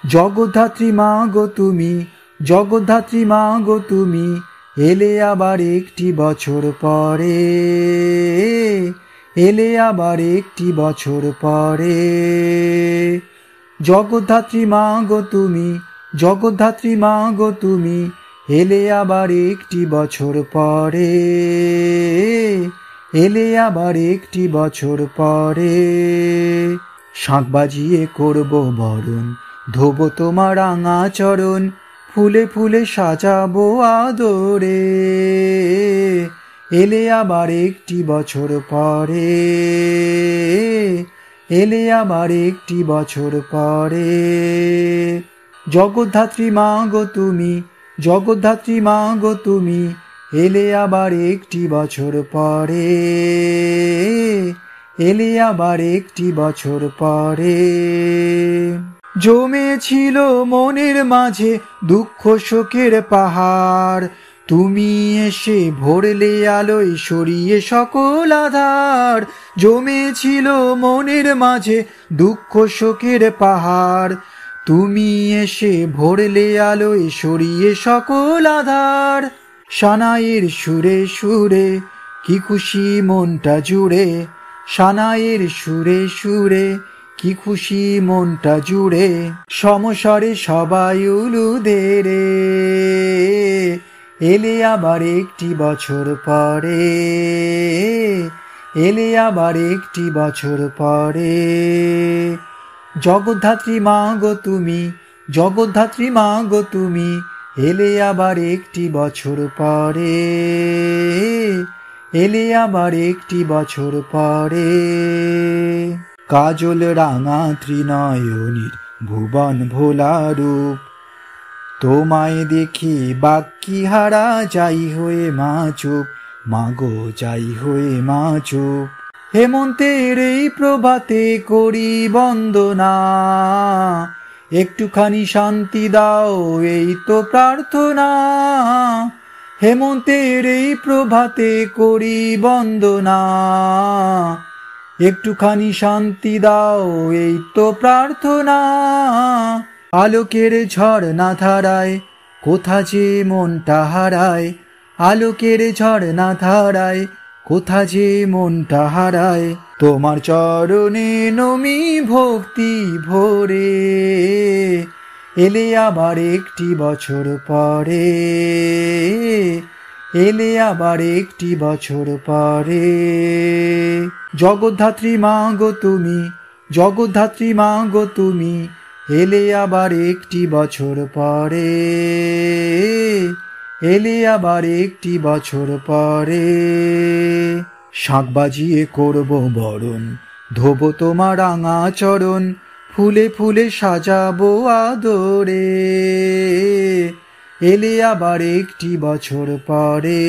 জগদ্ধাত্রী মা গো তুমি, জগদ্ধাত্রী মা গো তুমি, এলে আবার একটি বছর পরে, এলে আবার একটি বছর পরে। জগদ্ধাত্রী মা গো তুমি, জগদ্ধাত্রী মা গো তুমি, এলে আবার একটি বছর পরে, এলে আবার একটি বছর পরে। শাঁখ বাজিয়ে করব বরণ, ধোবো তোমার রাঙা চরণ, ফুলে ফুলে সাজাবো আদরে, এলে আবার একটি বছর পরে, এলে আবার একটি বছর পরে। জগদ্ধাত্রী মা গো তুমি, জগদ্ধাত্রী মা গো তুমি, এলে আবার একটি বছর পরে, এলে আবার একটি বছর পরে। জমেছিল মনের মাঝে দুঃখ শোকের পাহাড়, তুমি এসে ভরলে আলোয় সরিয়ে সকল আধার। জমেছিল মনের মাঝে দুঃখ শোকের পাহাড়, তুমি এসে ভরলে আলোয় সরিয়ে সকল আধার। সানাইয়ের সুরে সুরে কি খুশি মনটা জুড়ে, সানাইয়ের সুরে সুরে কি খুশি মনটা জুড়ে। সমস্বরে সবাই উলুদে রে, এলে আবার একটি বছর পরে, এলে আবার একটি বছর পরে। জগদ্ধাত্রী মা গো তুমি, জগদ্ধাত্রী মা গো তুমি, এলে আবার একটি বছর পরে, এলে আবার একটি বছর পরে। কাজল রাঙা ত্রিনয়নীর ভুবন ভোলা রূপ, তোমায় দেখে বাক্যি হারা যাই হয়ে মা চুপ, মাগো যাই হয়ে মা চুপ। হেমন্তের এই প্রভাতে করি বন্দনা, একটুখানি শান্তি দাও এই তো প্রার্থনা। হেমন্তের এই প্রভাতে করি বন্দনা, একটুখানি শান্তি দাও এই তো প্রার্থনা। আলোকের ঝর্ণা ধারায় কোথা যে মনটা হারায়, আলোকের ঝর্ণা ধারায় কোথা যে মনটা হারায়। তোমার চরণে নমি ভক্তি ভরে, এলে আবার একটি বছর পরে, এলে আবার একটি বছর পরে। জগদ্ধাত্রী মা গো তুমি, জগদ্ধাত্রী মা গো তুমি, এলে আবার একটি বছর পরে, এলে আবার একটি বছর পরে। শাঁখ বাজিয়ে করব বরণ, ধোবো তোমার রাঙা চরণ, ফুলে ফুলে সাজাবো আদরে, এলে আবার একটি বছর পরে,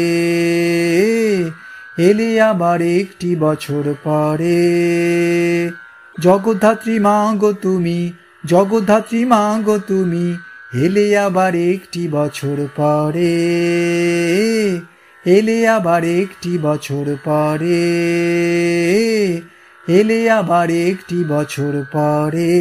এলে আবার একটি বছর পরে। জগদ্ধাত্রী মা গো তুমি, জগদ্ধাত্রী মা গো তুমি, এলে আবার একটি বছর পরে, এলে আবার একটি বছর পরে, এলে আবার একটি বছর পরে।